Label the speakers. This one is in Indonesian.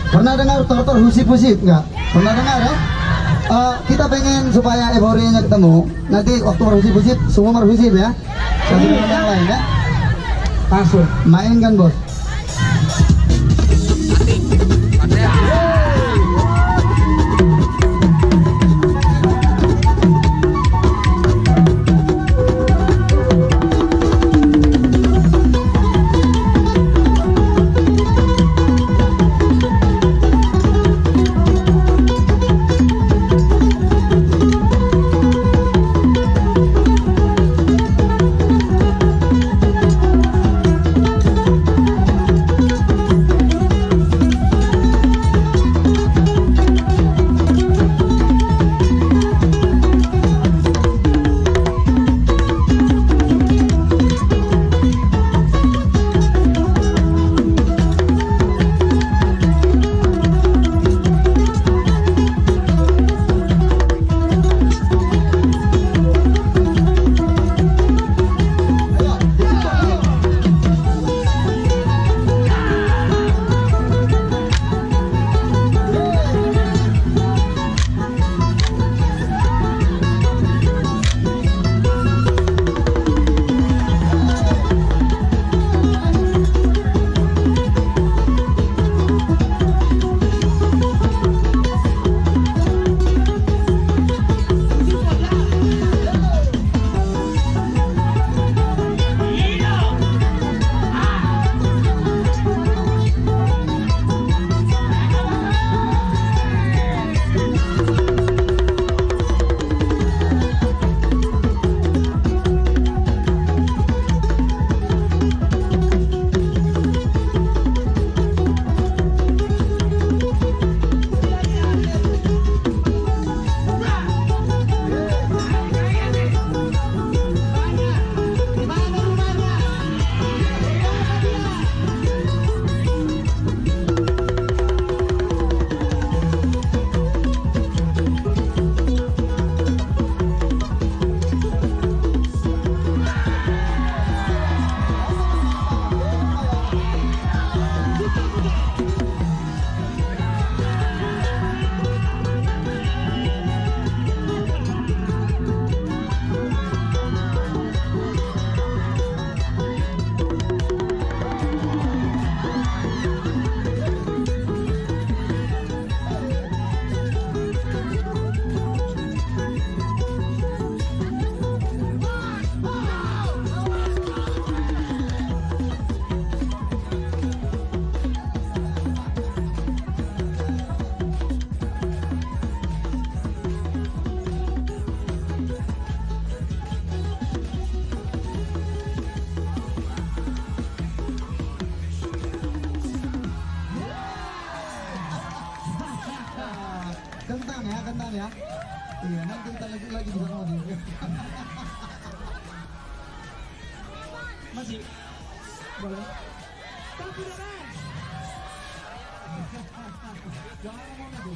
Speaker 1: Pernah dengar tortor husip-husip nggak? Pernah dengar ya? Kita pengen supaya euforianya ketemu. Nanti waktu berhusip-husip semua berhusip ya. Satu dengan yang lain ya. Langsung mainkan bos. Kentang ya. Iya, nanti kita lagi bisa ngomong. Masih boleh. Tapi jangan ngomong lagi.